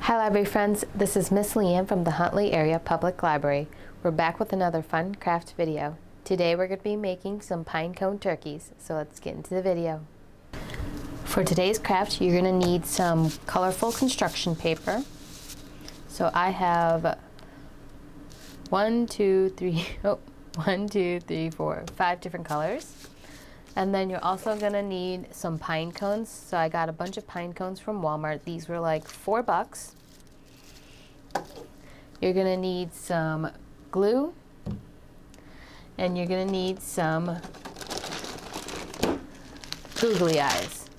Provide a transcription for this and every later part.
Hi library friends, this is Miss Lian from the Huntley Area Public Library. We're back with another fun craft video. Today we're going to be making some pinecone turkeys, so let's get into the video. For today's craft, you're going to need some colorful construction paper. So I have 5 different colors. And then you're also gonna need some pine cones. So I got a bunch of pine cones from Walmart. These were like $4. You're gonna need some glue, and you're gonna need some googly eyes.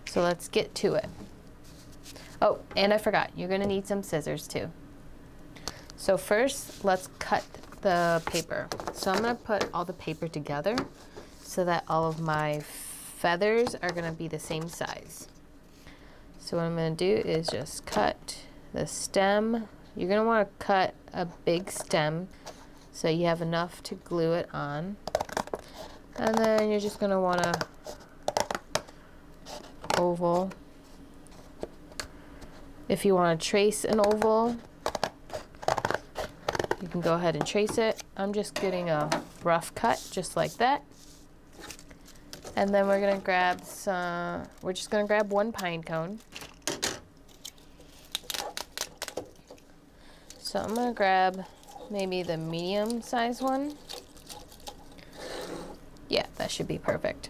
So let's get to it. Oh, and I forgot, you're gonna need some scissors too. So first, let's cut the paper. So I'm going to put all the paper together so that all of my feathers are going to be the same size. So what I'm going to do is just cut the stem. You're going to want to cut a big stem so you have enough to glue it on. And then you're just going to want to oval. If you want to trace an oval, you can go ahead and trace it. I'm just getting a rough cut, just like that. And then we're just gonna grab one pine cone. So I'm gonna grab maybe the medium size one. Yeah, that should be perfect.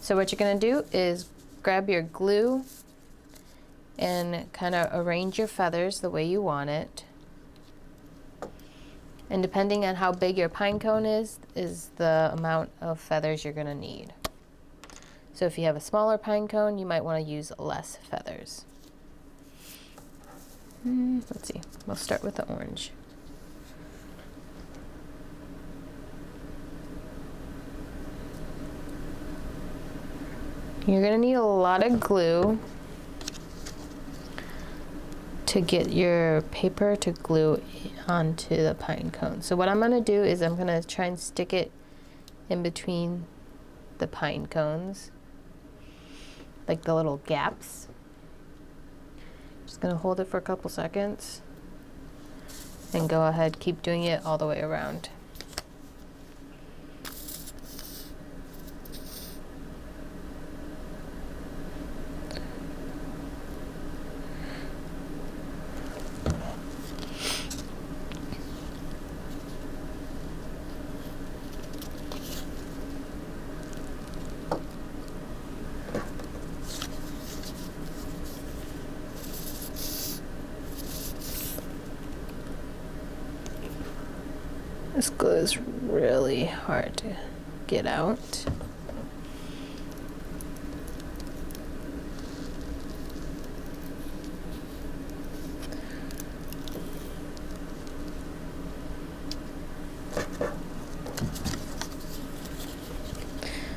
So what you're gonna do is grab your glue and kind of arrange your feathers the way you want it. And depending on how big your pine cone is the amount of feathers you're gonna need. So if you have a smaller pine cone, you might wanna use less feathers. Let's see, we'll start with the orange. You're gonna need a lot of glue to get your paper to glue onto the pine cone. So what I'm gonna do is I'm gonna try and stick it in between the pine cones, like the little gaps. Just gonna hold it for a couple seconds and go ahead, keep doing it all the way around. This glue is really hard to get out.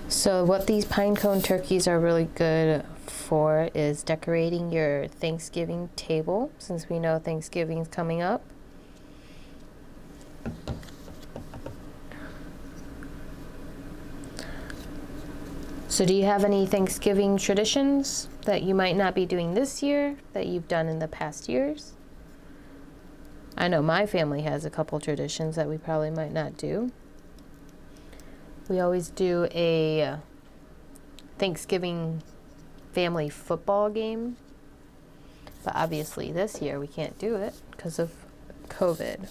So what these pinecone turkeys are really good for is decorating your Thanksgiving table, since we know Thanksgiving is coming up. So do you have any Thanksgiving traditions that you might not be doing this year that you've done in the past years? I know my family has a couple traditions that we probably might not do. We always do a Thanksgiving family football game, but obviously this year we can't do it because of COVID.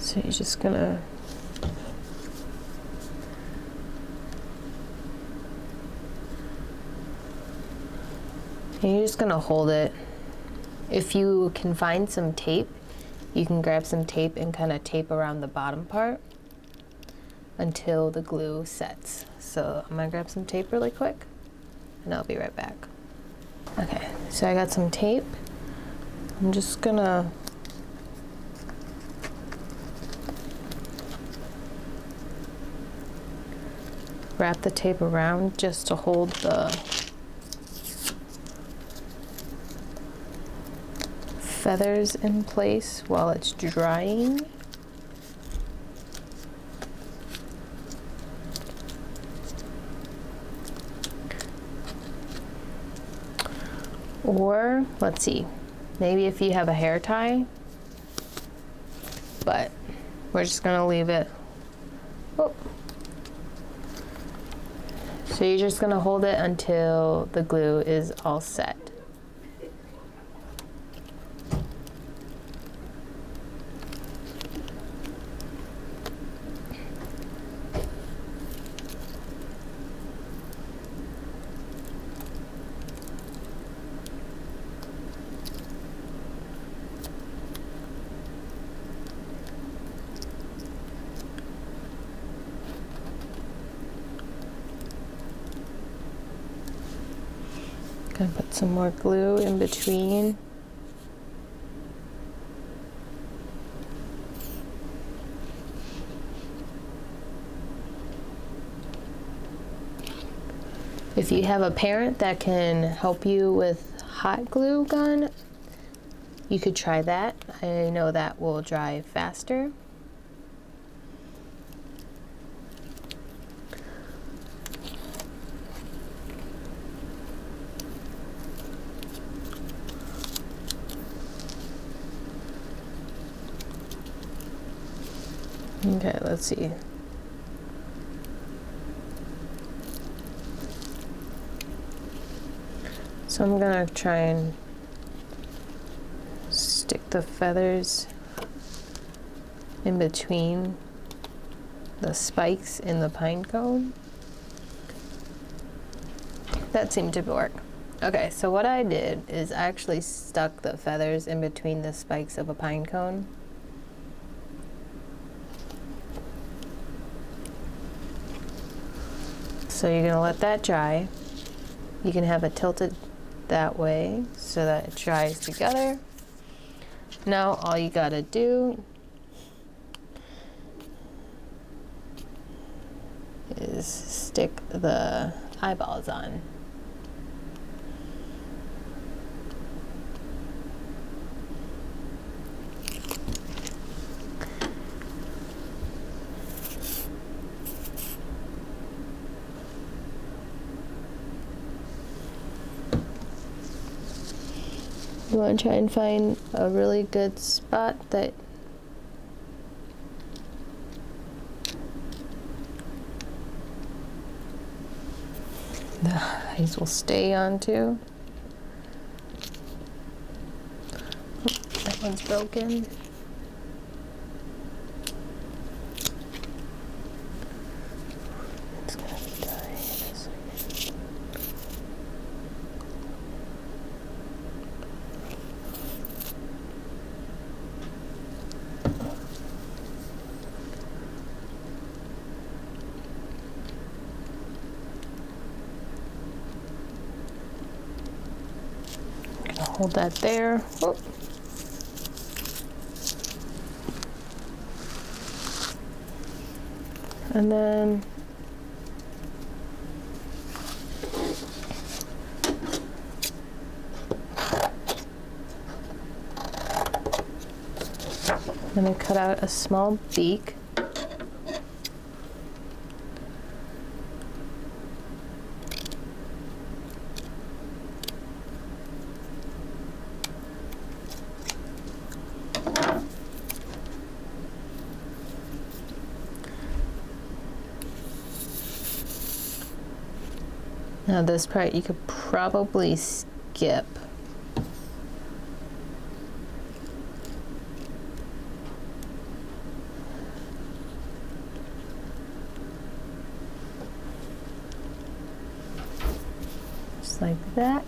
So you're just gonna hold it. If you can find some tape, you can grab some tape and kind of tape around the bottom part until the glue sets. So I'm gonna grab some tape really quick and I'll be right back. Okay, so I got some tape. I'm just gonna wrap the tape around just to hold the feathers in place while it's drying. Or, let's see, maybe if you have a hair tie, but we're just gonna leave it. Oh. So you're just gonna hold it until the glue is all set. Gonna put some more glue in between. If you have a parent that can help you with hot glue gun, you could try that. I know that will dry faster. Okay, let's see. So I'm gonna try and stick the feathers in between the spikes in the pine cone. That seemed to work. Okay, so what I did is I actually stuck the feathers in between the spikes of a pine cone. So you're gonna let that dry. You can have it tilted that way so that it dries together. Now all you gotta do is stick the eyeballs on. You want to try and find a really good spot that the eyes will stay onto. Oh, that one's broken. It's gonna die in a second. Hold that there. Oh. And then I'm going to cut out a small beak. Now this part you could probably skip. Just like that.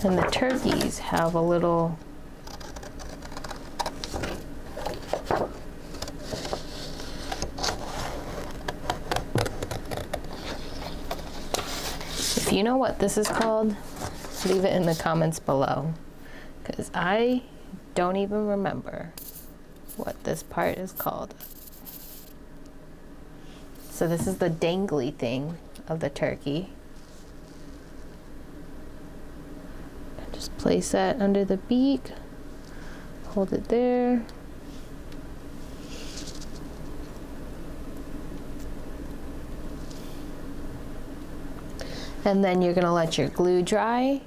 And the turkeys have a little If you know what this is called, leave it in the comments below, because I don't even remember what this part is called. So this is the dangly thing of the turkey. place that under the beak. Hold it there. And then you're gonna let your glue dry.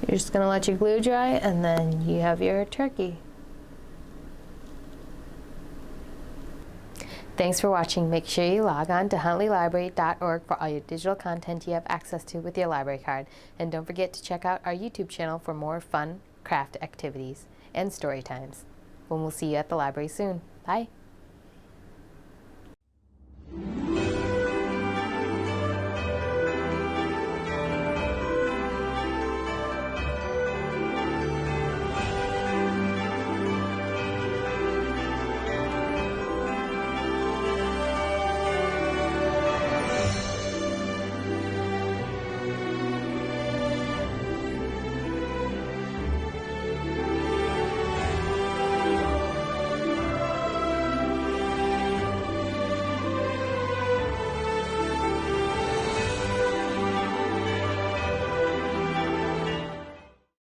You're just gonna let your glue dry, and then you have your turkey. Thanks for watching. Make sure you log on to huntleylibrary.org for all your digital content you have access to with your library card. And don't forget to check out our YouTube channel for more fun craft activities and story times. And we'll see you at the library soon. Bye.